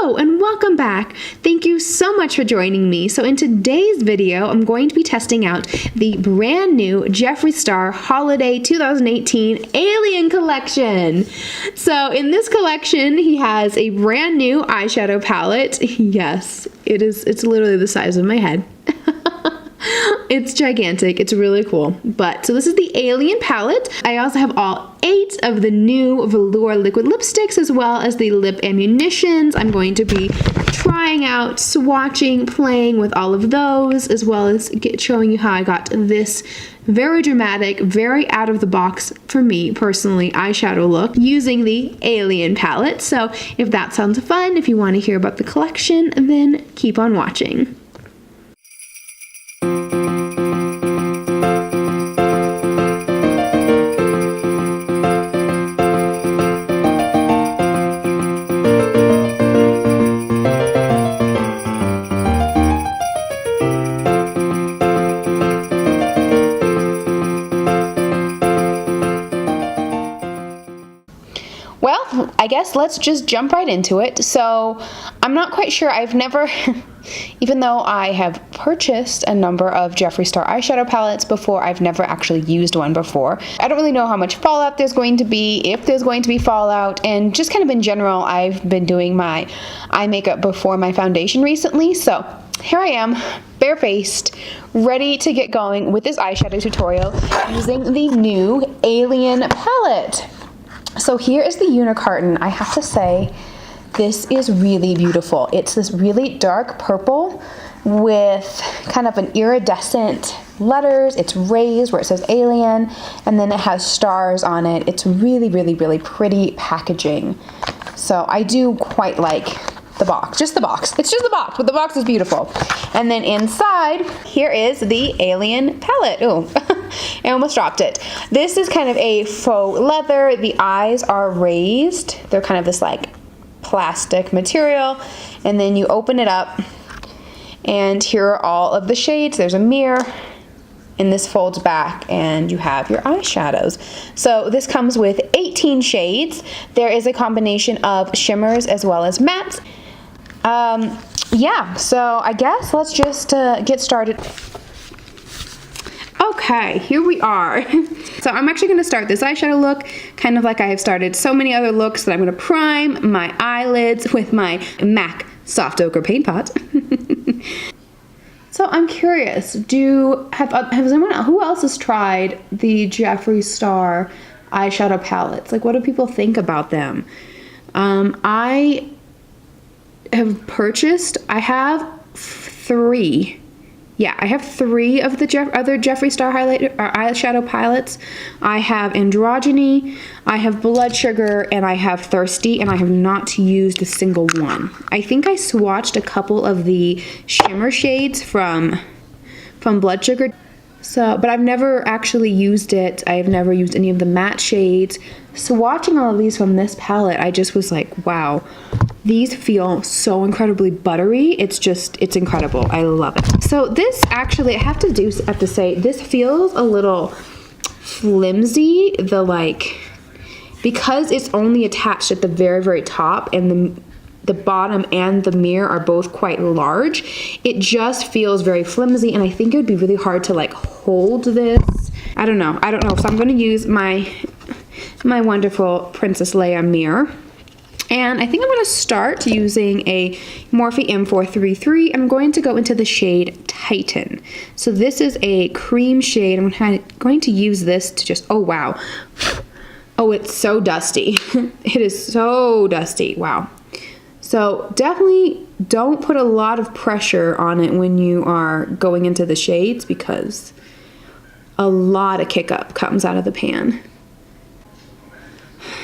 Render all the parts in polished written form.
Hello and welcome back. Thank you so much for joining me. So in today's video, I'm going to be testing out the brand new Jeffree Star Holiday 2018 Alien Collection. So in this collection, he has a brand new eyeshadow palette. Yes, it's literally the size of my head. It's gigantic. It's really cool. So this is the Alien palette. I also have all 8 of the new Velour Liquid Lipsticks as well as the lip ammunitions. I'm going to be trying out, swatching, playing with all of those, as well as showing you how I got this very dramatic, very out of the box, for me personally, eyeshadow look using the Alien palette. So if that sounds fun, if you want to hear about the collection, then keep on watching. Well, I guess let's just jump right into it. So I'm not quite sure. I've never, even though I have purchased a number of Jeffree Star eyeshadow palettes before, I've never actually used one before. I don't really know how much fallout there's going to be, if there's going to be fallout, and just kind of in general, I've been doing my eye makeup before my foundation recently. So here I am, barefaced, ready to get going with this eyeshadow tutorial using the new Alien palette. So here is the unicarton. I have to say, this is really beautiful. It's this really dark purple with kind of an iridescent letters. It's raised where it says Alien, and then it has stars on it. It's really, really, really pretty packaging. So I do quite like the box, just the box. It's just the box, but the box is beautiful. And then inside, here is the Alien palette. Ooh, I almost dropped it. This is kind of a faux leather. The eyes are raised. They're kind of this like plastic material. And then you open it up, and here are all of the shades. There's a mirror, and this folds back, and you have your eyeshadows. So this comes with 18 shades. There is a combination of shimmers as well as mattes. Yeah, so I guess let's just get started. Okay, here we are. So I'm actually going to start this eyeshadow look kind of like I have started so many other looks, that I'm going to prime my eyelids with my MAC Soft Ochre Paint Pot. So I'm curious, has anyone, who else has tried the Jeffree Star eyeshadow palettes? Like, what do people think about them? I have purchased, I have 3. Yeah, I have 3 of the other Jeffree Star eyeshadow palettes. I have Androgyny, I have Blood Sugar, and I have Thirsty, and I have not used a single one. I think I swatched a couple of the shimmer shades from Blood Sugar. So, but I've never actually used it. I have never used any of the matte shades. Swatching all of these from this palette, I just was like, wow, these feel so incredibly buttery. It's incredible. I love it. So this actually, I have to say, this feels a little flimsy. Because it's only attached at the very, very top, and the bottom and the mirror are both quite large, it just feels very flimsy, and I think it would be really hard to like hold this. I don't know. So I'm going to use my wonderful Princess Leia mirror. And I think I'm going to start using a Morphe M433. I'm going to go into the shade Titan. So this is a cream shade. I'm going to use this to just, oh wow. Oh, it's so dusty. It is so dusty. Wow. So definitely don't put a lot of pressure on it when you are going into the shades, because a lot of kick up comes out of the pan.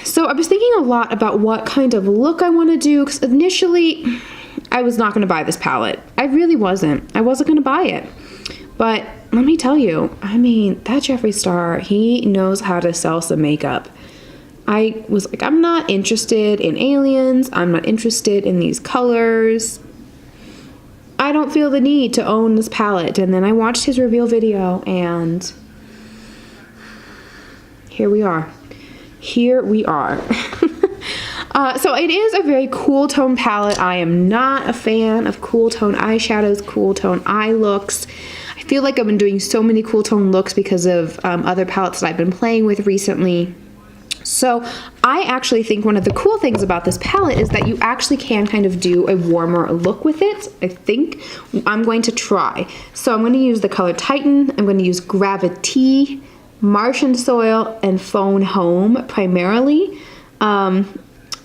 So I was thinking a lot about what kind of look I want to do, because initially I was not going to buy this palette. I really wasn't. I wasn't going to buy it. But let me tell you, I mean, that Jeffree Star, he knows how to sell some makeup. I was like, I'm not interested in aliens. I'm not interested in these colors. I don't feel the need to own this palette. And then I watched his reveal video, and here we are. Here we are. So it is a very cool tone palette. I am not a fan of cool tone eyeshadows, cool tone eye looks. I feel like I've been doing so many cool tone looks because of other palettes that I've been playing with recently. So I actually think one of the cool things about this palette is that you actually can kind of do a warmer look with it. I think I'm going to try. So I'm going to use the color Titan. I'm going to use Gravity, Martian Soil, and Phone Home primarily.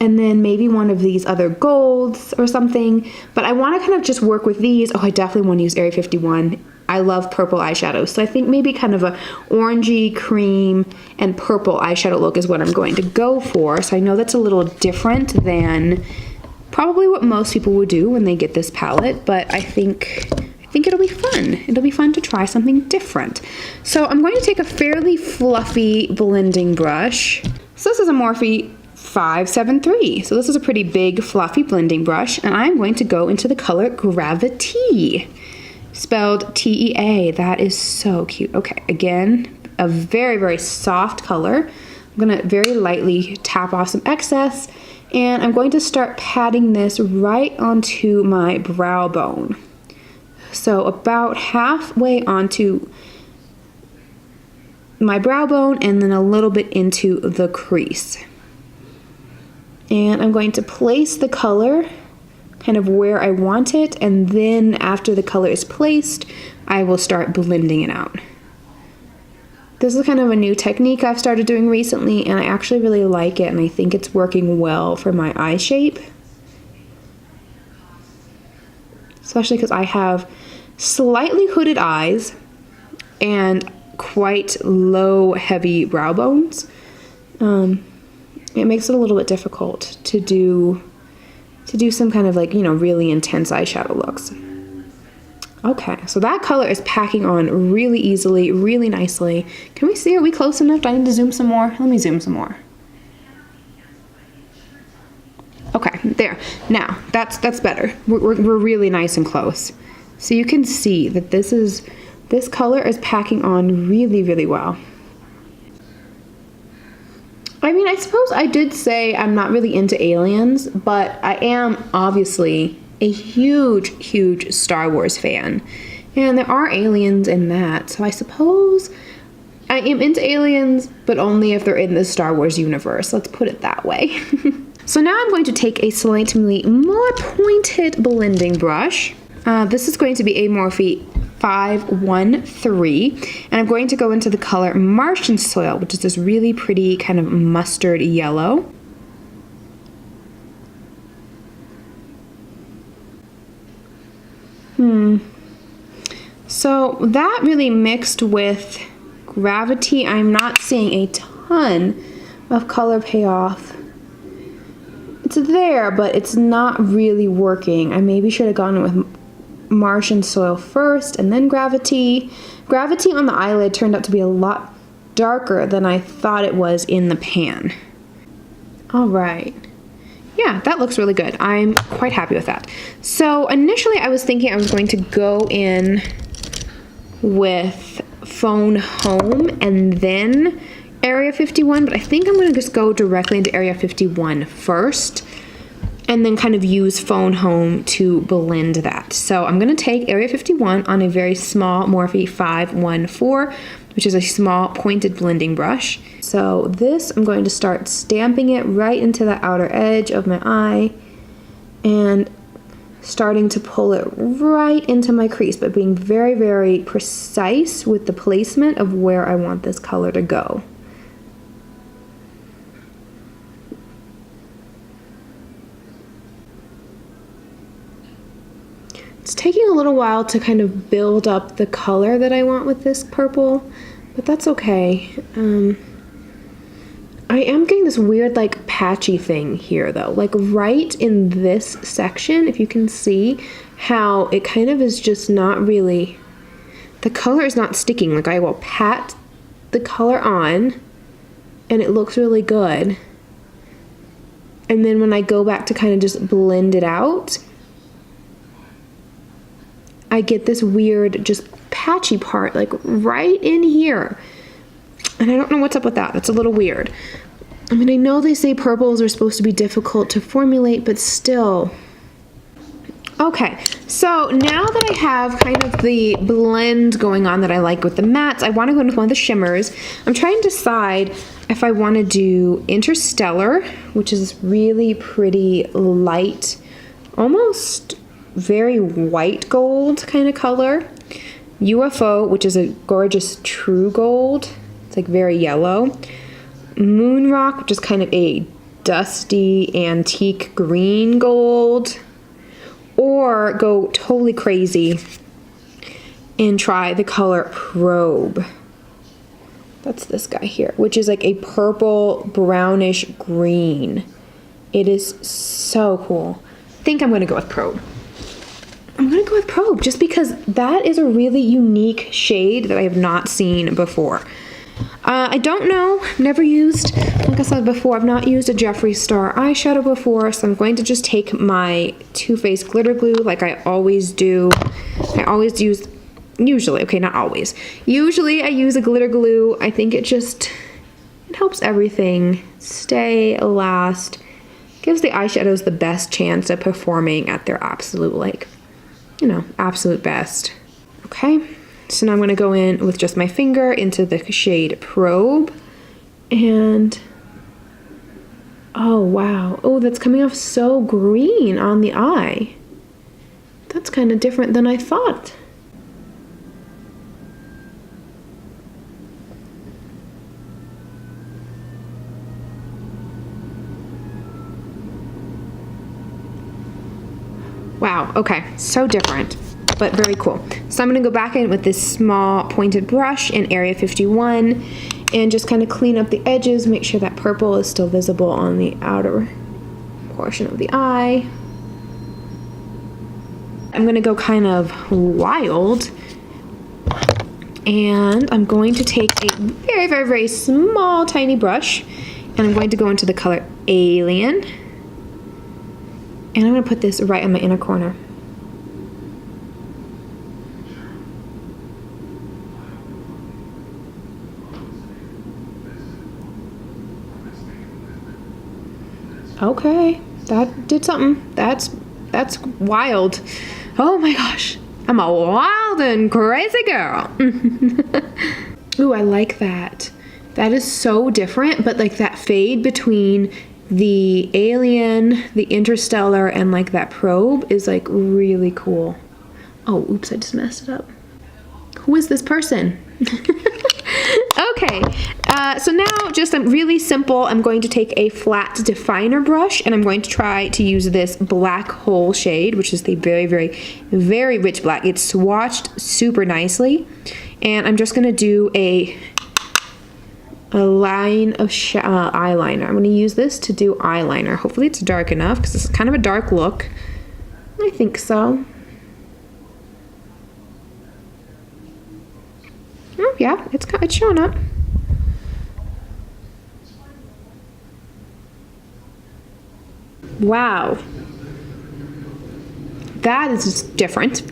And then maybe one of these other golds or something. But I want to kind of just work with these. Oh, I definitely want to use Area 51. I love purple eyeshadows. So I think maybe kind of a orangey, cream, and purple eyeshadow look is what I'm going to go for. So I know that's a little different than probably what most people would do when they get this palette. But I think it'll be fun. It'll be fun to try something different. So I'm going to take a fairly fluffy blending brush. So this is a Morphe 573. So this is a pretty big fluffy blending brush, and I'm going to go into the color Gravity, spelled T-E-A. That is so cute. Okay, again, a very, very soft color. I'm gonna very lightly tap off some excess, and I'm going to start patting this right onto my brow bone. So about halfway onto my brow bone and then a little bit into the crease. And I'm going to place the color kind of where I want it, and then after the color is placed, I will start blending it out. This is kind of a new technique I've started doing recently, and I actually really like it, and I think it's working well for my eye shape. Especially because I have slightly hooded eyes and quite low, heavy brow bones. It makes it a little bit difficult to do some kind of like, you know, really intense eyeshadow looks. Okay, so that color is packing on really easily, really nicely. Can we see? Are we close enough? Do I need to zoom some more? Let me zoom some more. Okay, there. Now, that's better. We're really nice and close. So you can see that this color is packing on really, really well. I mean, I suppose I did say I'm not really into aliens, but I am obviously a huge, huge Star Wars fan. And there are aliens in that, so I suppose I am into aliens, but only if they're in the Star Wars universe. Let's put it that way. So now I'm going to take a slightly more pointed blending brush. This is going to be a Morphe 513, and I'm going to go into the color Martian Soil, which is this really pretty kind of mustard yellow. So that really mixed with Gravity. I'm not seeing a ton of color payoff. It's there, but it's not really working. I maybe should have gone with Martian Soil first and then Gravity. Gravity on the eyelid turned out to be a lot darker than I thought it was in the pan. All right. Yeah, that looks really good. I'm quite happy with that. So initially I was thinking I was going to go in with Phone Home and then Area 51, but I think I'm going to just go directly into Area 51 first, and then kind of use Phone Home to blend that. So I'm going to take Area 51 on a very small Morphe 514, which is a small pointed blending brush. So this, I'm going to start stamping it right into the outer edge of my eye and starting to pull it right into my crease, but being very, very precise with the placement of where I want this color to go. It's taking a little while to kind of build up the color that I want with this purple, but that's okay. I am getting this weird like patchy thing here though, like right in this section, if you can see how it kind of is just not really, the color is not sticking. Like I will pat the color on and it looks really good. And then when I go back to kind of just blend it out, I get this weird, just patchy part, like right in here. And I don't know what's up with that. That's a little weird. I mean, I know they say purples are supposed to be difficult to formulate, but still. Okay, so now that I have kind of the blend going on that I like with the mattes, I want to go in with one of the shimmers. I'm trying to decide if I want to do Interstellar, which is really pretty light, almost very white gold kind of color. UFO, which is a gorgeous true gold. It's like very yellow. Moon Rock, which is kind of a dusty antique green gold. Or go totally crazy and try the color Probe. That's this guy here, which is like a purple brownish green. It is so cool. I think I'm gonna go with Probe. I'm gonna go with Probe just because that is a really unique shade that I have not seen before. I don't know, never used, like I said before, I've not used a Jeffree Star eyeshadow before, so I'm going to just take my Too Faced glitter glue like I always do. I always use, usually, okay, not always. Usually I use a glitter glue. I think it helps everything stay, last, gives the eyeshadows the best chance of performing at their absolute, like, you know, absolute best. Okay. So now I'm going to go in with just my finger into the shade Probe, and oh wow, oh that's coming off so green on the eye. That's kind of different than I thought. Wow, okay, so different, but very cool. So I'm gonna go back in with this small pointed brush in Area 51 and just kind of clean up the edges, make sure that purple is still visible on the outer portion of the eye. I'm gonna go kind of wild, and I'm going to take a very, very, very small, tiny brush, and I'm going to go into the color Alien, and I'm gonna put this right in my inner corner. Okay, that did something. That's wild. Oh my gosh, I'm a wild and crazy girl. Ooh, I like that. That is so different, but like that fade between the Alien, the Interstellar, and like that Probe is like really cool. Oh, oops, I just messed it up. Who is this person? Okay, so now just really simple. I'm going to take a flat definer brush, and I'm going to try to use this Black Hole shade, which is the very, very, very rich black. It's swatched super nicely, and I'm just going to do a line of eyeliner. I'm going to use this to do eyeliner. Hopefully it's dark enough because it's kind of a dark look. I think so. Oh yeah, it's showing up. Wow. That is just different.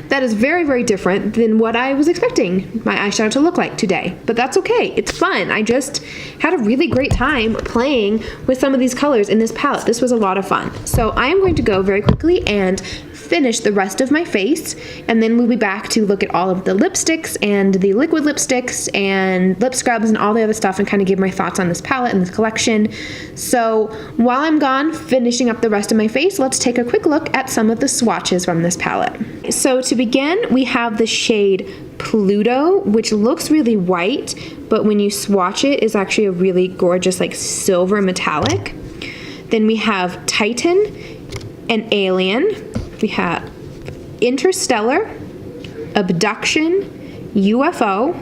That is very, very different than what I was expecting my eyeshadow to look like today. But that's okay. It's fun. I just had a really great time playing with some of these colors in this palette. This was a lot of fun. So I am going to go very quickly and finish the rest of my face, and then we'll be back to look at all of the lipsticks and the liquid lipsticks and lip scrubs and all the other stuff, and kind of give my thoughts on this palette and this collection. So while I'm gone finishing up the rest of my face, let's take a quick look at some of the swatches from this palette. So to begin, we have the shade Pluto, which looks really white, but when you swatch it, is actually a really gorgeous like silver metallic. Then we have Titan and Alien. We have Interstellar, Abduction, UFO,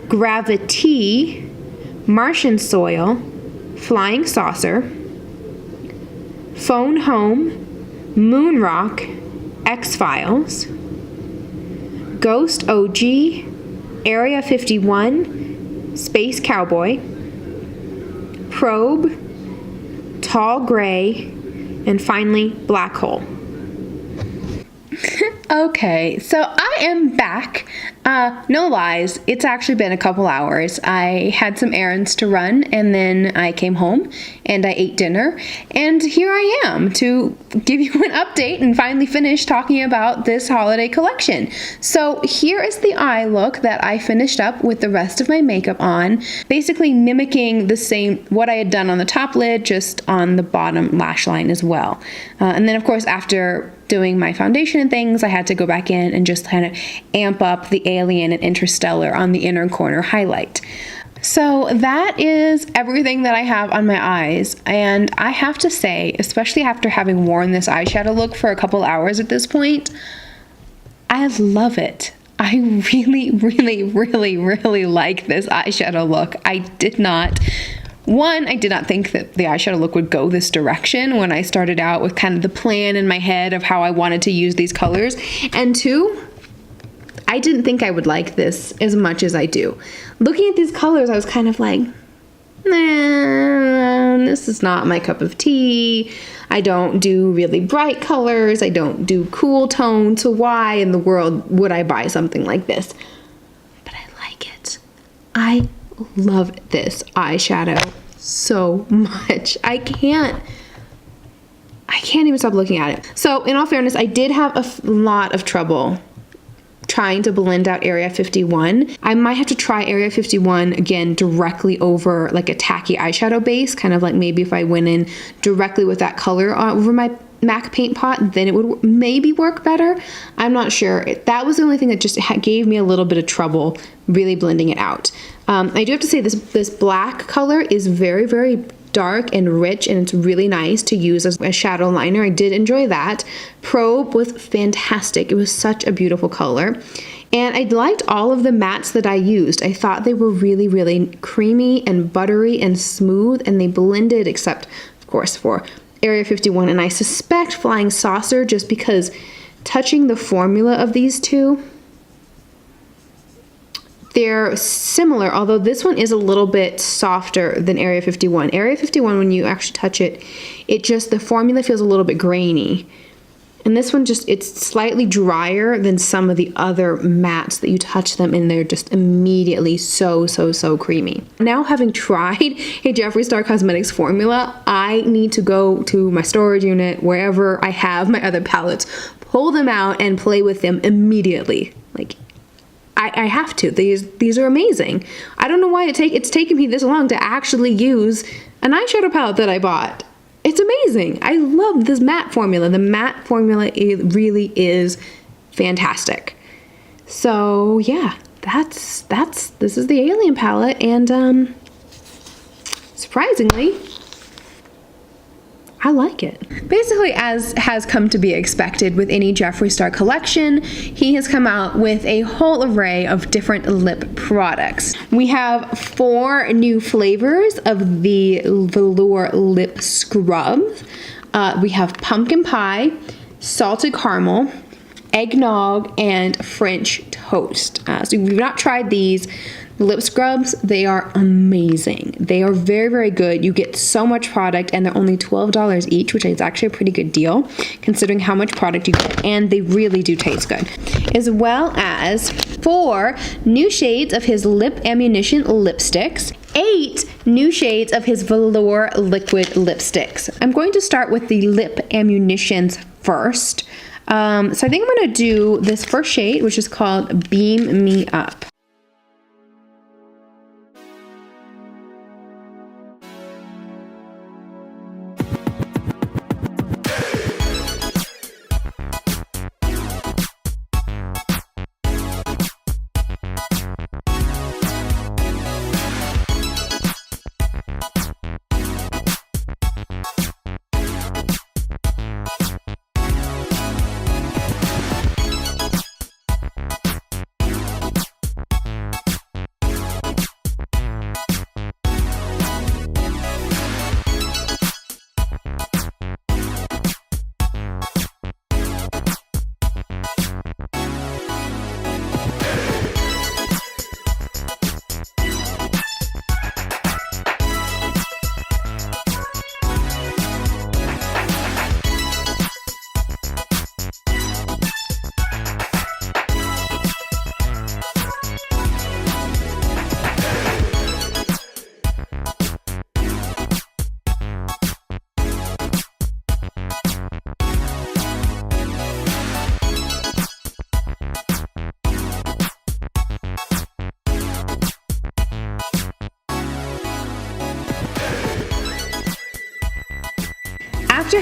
Gravity, Martian Soil, Flying Saucer, Phone Home, Moon Rock, X-Files, Ghost OG, Area 51, Space Cowboy, Probe, Tall Gray, and finally Black Hole. Okay, so I am back. No lies, it's actually been a couple hours. I had some errands to run and then I came home and I ate dinner. And here I am to give you an update and finally finish talking about this holiday collection. So here is the eye look that I finished up with the rest of my makeup on. Basically mimicking the same, what I had done on the top lid, just on the bottom lash line as well. And then of course after doing my foundation and things, I had to go back in and just kind of amp up the Alien and Interstellar on the inner corner highlight. So that is everything that I have on my eyes, and I have to say, especially after having worn this eyeshadow look for a couple hours at this point, I love it. I really, really, really, really like this eyeshadow look. I did not think that the eyeshadow look would go this direction when I started out with kind of the plan in my head of how I wanted to use these colors. And two, I didn't think I would like this as much as I do. Looking at these colors, I was kind of like, nah, this is not my cup of tea. I don't do really bright colors. I don't do cool tones. So why in the world would I buy something like this? But I like it. I love this eyeshadow so much. I can't even stop looking at it. So in all fairness, I did have a lot of trouble trying to blend out Area 51. I might have to try Area 51 again directly over like a tacky eyeshadow base, kind of like maybe if I went in directly with that color over my MAC paint pot, then it would maybe work better. I'm not sure. That was the only thing that just gave me a little bit of trouble really blending it out. I do have to say this black color is very, very dark and rich, and it's really nice to use as a shadow liner. I did enjoy that. Probe was fantastic. It was such a beautiful color. And I liked all of the mattes that I used. I thought they were really, really creamy and buttery and smooth, and they blended, except of course for Area 51, and I suspect Flying Saucer, just because touching the formula of these two, they're similar, although this one is a little bit softer than Area 51. Area 51, when you actually touch it, the formula feels a little bit grainy. And this one it's slightly drier than some of the other mattes that you touch them and they're just immediately so creamy. Now, having tried a Jeffree Star Cosmetics formula, I need to go to my storage unit, wherever I have my other palettes, pull them out and play with them immediately. Like, I have to. These are amazing. I don't know why it's taken me this long to actually use an eyeshadow palette that I bought. It's amazing. I love this matte formula. The matte formula really is fantastic. So yeah, this is the Alien palette, and surprisingly, I like it. Basically, as has come to be expected with any Jeffree Star collection, he has come out with a whole array of different lip products. We have 4 new flavors of the Velour Lip Scrubs. We have pumpkin pie, salted caramel, eggnog, and French toast. So if you've not tried these lip scrubs, they are amazing. They are very, very good. You get so much product, and they're only $12 each, which is actually a pretty good deal considering how much product you get, and they really do taste good. As well as 4 new shades of his Lip Ammunition lipsticks, 8 new shades of his Velour Liquid Lipsticks. I'm going to start with the Lip Ammunitions first. So I think I'm going to do this first shade, which is called Beam Me Up.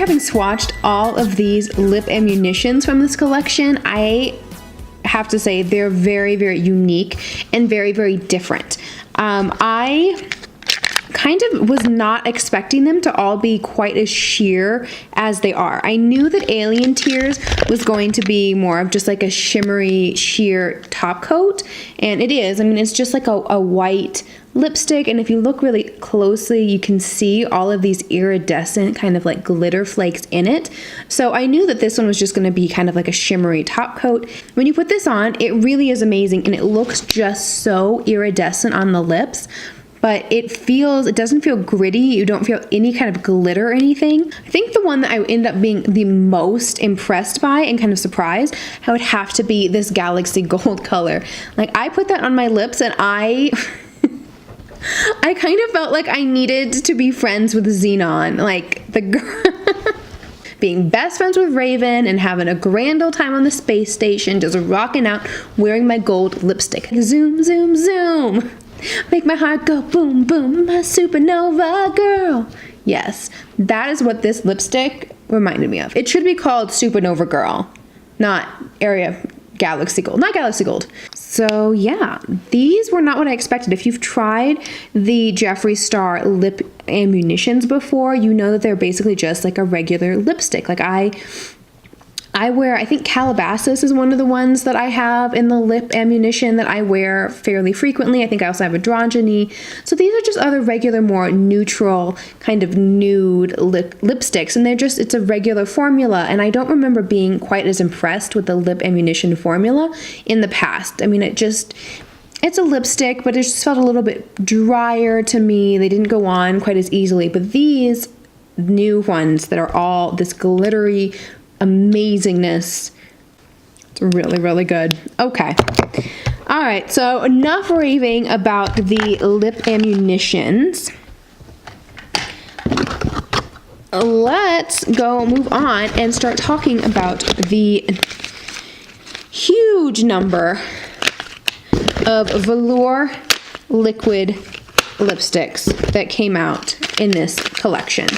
having swatched all of these lip ammunitions from this collection, I have to say they're very, very unique and very, very different. I kind of was not expecting them to all be quite as sheer as they are. I knew that Alien Tears was going to be more of just like a shimmery, sheer top coat, and it is. I mean, it's just like a white lipstick, and if you look really closely, you can see all of these iridescent kind of like glitter flakes in it. So I knew that this one was just going to be kind of like a shimmery top coat. When you put this on, it really is amazing, and it looks just so iridescent on the lips. But it doesn't feel gritty. You don't feel any kind of glitter or anything. I think the one that I ended up being the most impressed by and kind of surprised, I would have to be this Galaxy Gold color. Like, I put that on my lips, and I kind of felt like I needed to be friends with Xenon. Like, the girl being best friends with Raven and having a grand old time on the space station, just rocking out, wearing my gold lipstick. Zoom, zoom, zoom. Make my heart go boom, boom, my supernova girl. Yes, that is what this lipstick reminded me of. It should be called Supernova Girl, not Galaxy Gold. Not Galaxy Gold. So yeah, these were not what I expected. If you've tried the Jeffree Star lip ammunitions before, you know that they're basically just like a regular lipstick. Like I wear, I think Calabasas is one of the ones that I have in the lip ammunition that I wear fairly frequently. I think I also have Androgyny. So these are just other regular, more neutral, kind of nude lipsticks. And it's a regular formula. And I don't remember being quite as impressed with the lip ammunition formula in the past. I mean, it's a lipstick, but it just felt a little bit drier to me. They didn't go on quite as easily. But these new ones that are all this glittery amazingness, it's really, really good. Okay. All right, so enough raving about the lip ammunitions. Let's move on and start talking about the huge number of Velour Liquid Lipsticks that came out in this collection.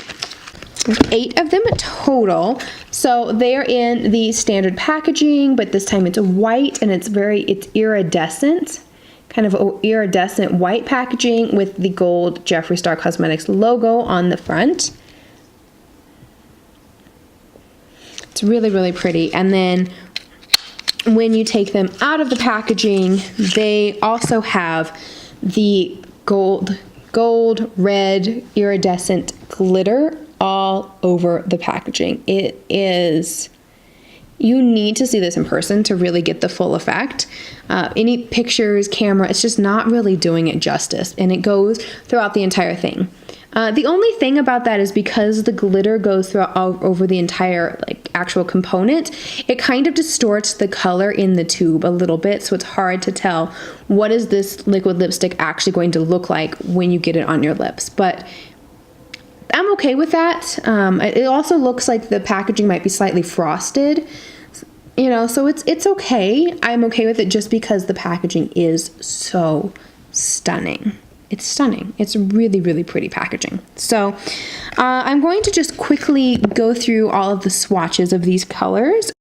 8 of them total. So they're in the standard packaging, but this time it's white and it's iridescent, kind of iridescent white packaging with the gold Jeffree Star Cosmetics logo on the front. It's really, really pretty. And then when you take them out of the packaging, they also have the gold red iridescent glitter all over the packaging. It is, you need to see this in person to really get the full effect. Any pictures, camera, it's just not really doing it justice, and it goes throughout the entire thing. The only thing about that is because the glitter goes throughout over the entire actual component, it kind of distorts the color in the tube a little bit, so it's hard to tell what is this liquid lipstick actually going to look like when you get it on your lips. But I'm okay with that. It also looks like the packaging might be slightly frosted, so it's okay. I'm okay with it just because the packaging is so stunning. It's stunning. It's really, really pretty packaging. So I'm going to just quickly go through all of the swatches of these colors.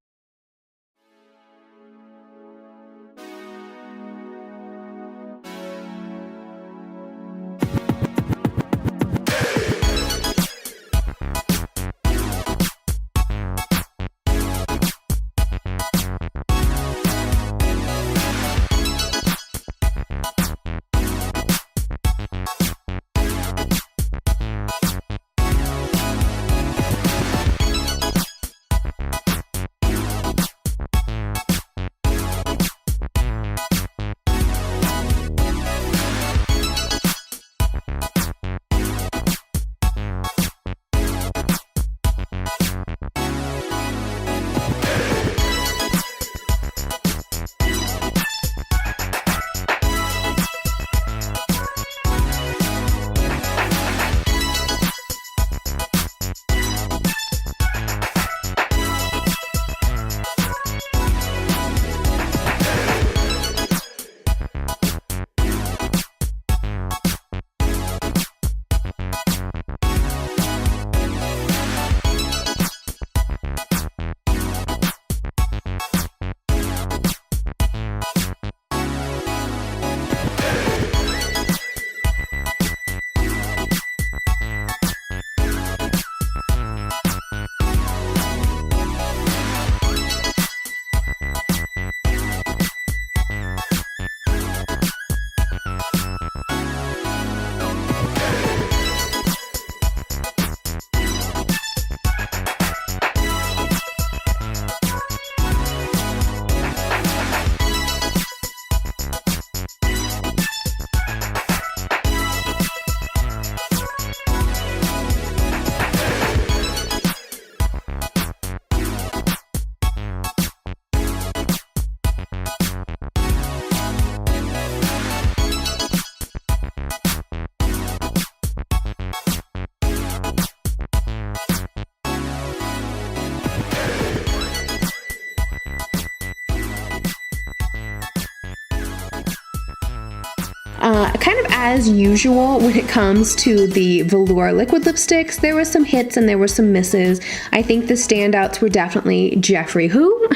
as usual, when it comes to the Velour Liquid Lipsticks, there were some hits and there were some misses. I think the standouts were definitely Jeffree Who.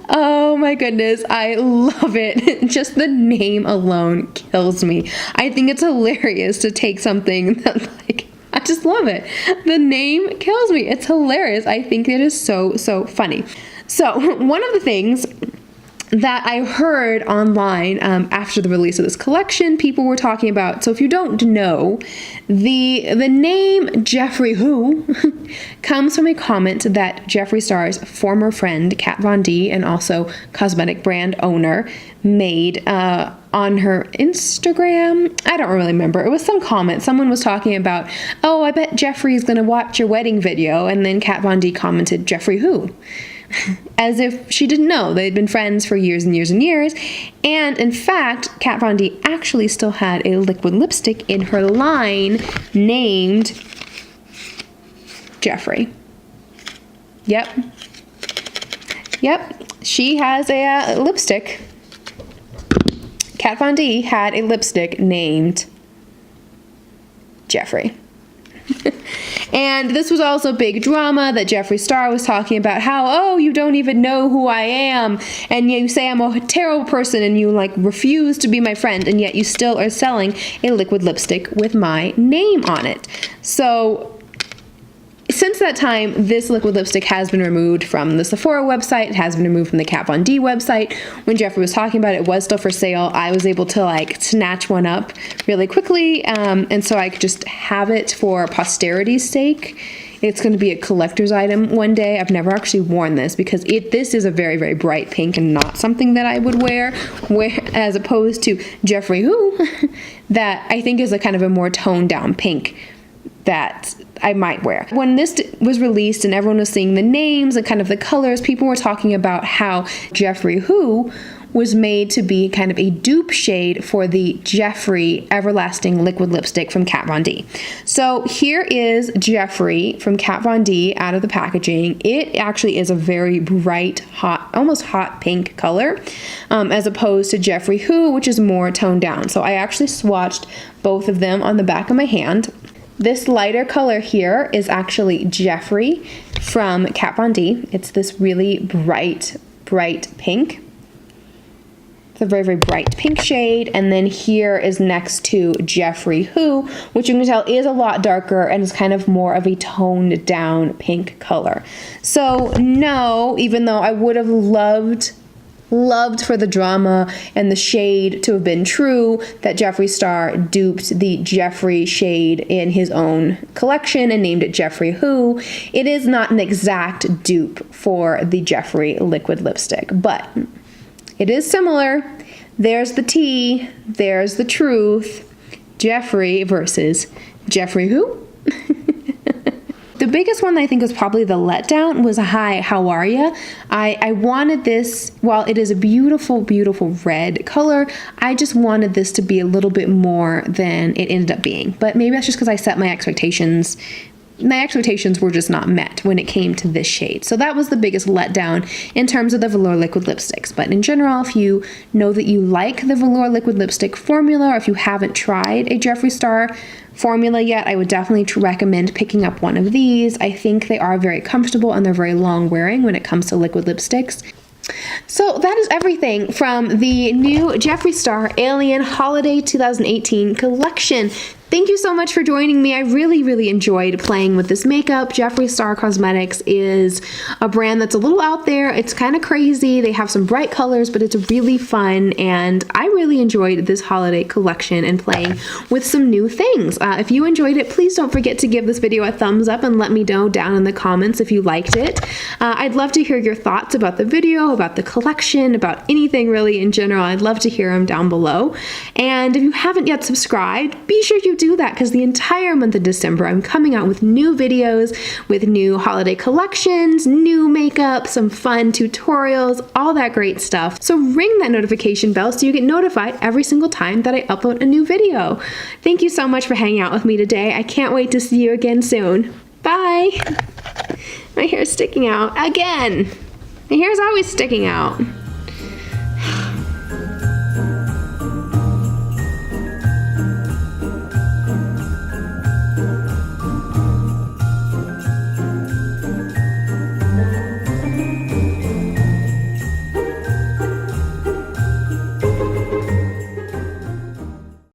Oh my goodness, I love it. Just the name alone kills me. I think it's hilarious to take something that, like, I just love it. The name kills me. It's hilarious. I think it is so funny. So one of the things that I heard online after the release of this collection, people were talking about, so if you don't know, the name Jeffree Who comes from a comment that Jeffree Star's former friend, Kat Von D, and also cosmetic brand owner, made on her Instagram. I don't really remember. It was some comment. Someone was talking about, oh, I bet Jeffree's gonna watch your wedding video, and then Kat Von D commented, Jeffree Who? As if she didn't know. They'd been friends for years and years and years. And in fact, Kat Von D actually still had a liquid lipstick in her line named Jeffree. Yep. She has a lipstick. Kat Von D had a lipstick named Jeffree. And this was also big drama that Jeffree Star was talking about how, oh, you don't even know who I am, and you say I'm a terrible person, and you like refuse to be my friend, and yet you still are selling a liquid lipstick with my name on it. So since that time, this liquid lipstick has been removed from the Sephora website. It has been removed from the Kat Von D website. When Jeffree was talking about it, it was still for sale. I was able to like snatch one up really quickly, and so I could just have it for posterity's sake. It's going to be a collector's item one day. I've never actually worn this because this is a very bright pink and not something that I would wear as opposed to Jeffree Who that I think is a kind of a more toned down pink that I might wear. When this was released and everyone was seeing the names and kind of the colors, people were talking about how Jeffree Who was made to be kind of a dupe shade for the Jeffree Everlasting Liquid Lipstick from Kat Von D. So here is Jeffree from Kat Von D out of the packaging. It actually is a very bright, hot, almost hot pink color, as opposed to Jeffree Who, which is more toned down. So I actually swatched both of them on the back of my hand. This lighter color here is actually Jeffree from Kat Von D. It's this really bright pink. It's a very bright pink shade. And then here is next to Jeffree Who, which you can tell is a lot darker and is kind of more of a toned down pink color. So no, even though I would have loved for the drama and the shade to have been true, that Jeffree Star duped the Jeffree shade in his own collection and named it Jeffree Who. It is not an exact dupe for the Jeffree liquid lipstick, but it is similar. There's the tea, there's the truth. Jeffree versus Jeffree Who. The biggest one that I think was probably the letdown was Hi, How Are Ya? I wanted this, while it is a beautiful red color, I just wanted this to be a little bit more than it ended up being. But maybe that's just because I set my expectations. My expectations were just not met when it came to this shade. So that was the biggest letdown in terms of the Velour Liquid Lipsticks. But in general, if you know that you like the Velour Liquid Lipstick formula, or if you haven't tried a Jeffree Star formula yet, I would definitely recommend picking up one of these. I think they are very comfortable and they're very long wearing when it comes to liquid lipsticks. So that is everything from the new Jeffree Star Alien Holiday 2018 collection. Thank you so much for joining me. I really enjoyed playing with this makeup. Jeffree Star Cosmetics is a brand that's a little out there. It's kind of crazy. They have some bright colors, but it's really fun, and I really enjoyed this holiday collection and playing with some new things. If you enjoyed it, please don't forget to give this video a thumbs up and let me know down in the comments if you liked it. I'd love to hear your thoughts about the video, about the collection, about anything really in general. I'd love to hear them down below. And if you haven't yet subscribed, be sure you do that, because the entire month of December I'm coming out with new videos, with new holiday collections, new makeup, some fun tutorials, all that great stuff. So ring that notification bell so you get notified every single time that I upload a new video. Thank you so much for hanging out with me today. I can't wait to see you again soon. Bye! My hair's sticking out again. My hair's always sticking out.